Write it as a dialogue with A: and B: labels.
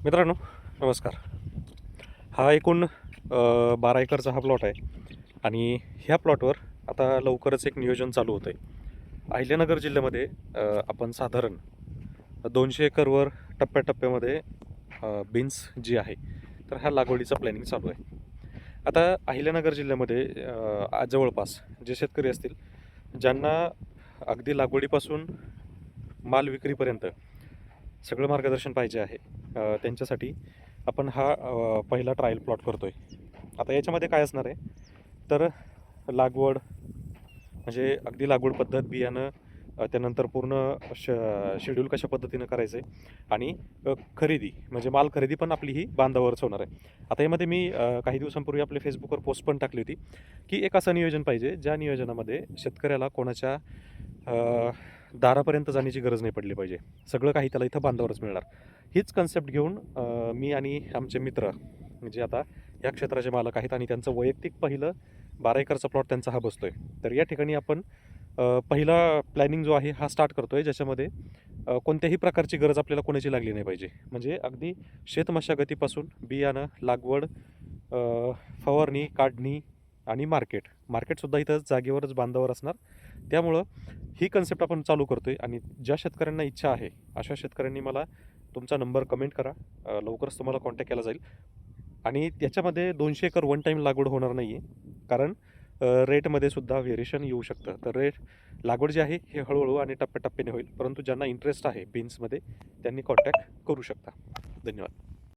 A: मित्रांनो, नमस्कार. हा एकूण 12 एकरचा हा प्लॉट आहे आणि ह्या प्लॉटवर आता लवकरच एक नियोजन चालू होतं आहे. अहिल्यानगर जिल्ह्यामध्ये आपण साधारण 200 एकरवर टप्प्याटप्प्यामध्ये बीन्स जी आहे, तर ह्या लागवडीचं प्लॅनिंग चालू आहे. आता अहिल्यानगर जिल्ह्यामध्ये जवळपास जे शेतकरी असतील, ज्यांना अगदी लागवडीपासून माल विक्रीपर्यंत सगळं मार्गदर्शन पाहिजे आहे, त्यांच्यासाठी आपण हा पहिला ट्रायल प्लॉट करतो आहे. आता याच्यामध्ये काय असणार आहे, तर लागवड म्हणजे अगदी लागवड पद्धत, बियाणं, त्यानंतर पूर्ण शेड्यूल कशा पद्धतीनं करायचं आहे आणि खरेदी म्हणजे माल खरेदी पण आपली ही बांधावरच होणार आहे. आता यामध्ये मी काही दिवसांपूर्वी आपल्या फेसबुकवर पोस्ट पण टाकली होती की एक असं नियोजन पाहिजे ज्या नियोजनामध्ये शेतकऱ्याला कोणाच्या दारापर्यंत जाण्याची गरज नाही पडली पाहिजे. सगळं काही त्याला इथं बांधावरच मिळणार. हीच कन्सेप्ट घेऊन मी आणि आमचे मित्र म्हणजे आता या क्षेत्राचे मालक आहेत आणि त्यांचं वैयक्तिक पहिलं 12 एकरचा प्लॉट त्यांचा हा बसतोय. तर या ठिकाणी आपण पहिला प्लॅनिंग जो आहे हा स्टार्ट करतोय, ज्याच्यामध्ये कोणत्याही प्रकारची गरज आपल्याला कोणाची लागली नाही पाहिजे. म्हणजे अगदी शेतमशागतीपासून बियाणं, लागवड, फवारणी, काढणी आणि मार्केटसुद्धा इथं जागेवरच बांधावर असणार. त्यामुळं ही कन्सेप्ट आपण चालू करतोय आणि ज्या शेतकऱ्यांना इच्छा आहे अशा शेतकऱ्यांनी मला तुमचा नंबर कमेंट करा. लवकरच तुम्हाला कॉन्टॅक्ट केला जाईल. आणि त्याच्यामध्ये 200 एकर वन टाईम लागवड होणार नाही आहे, कारण रेटमध्ये सुद्धा व्हेरिएशन येऊ शकतं. तर लागवड जी आहे हे हळूहळू आणि टप्प्याटप्प्याने होईल, परंतु ज्यांना इंटरेस्ट आहे बीन्समध्ये त्यांनी कॉन्टॅक्ट करू शकता. धन्यवाद.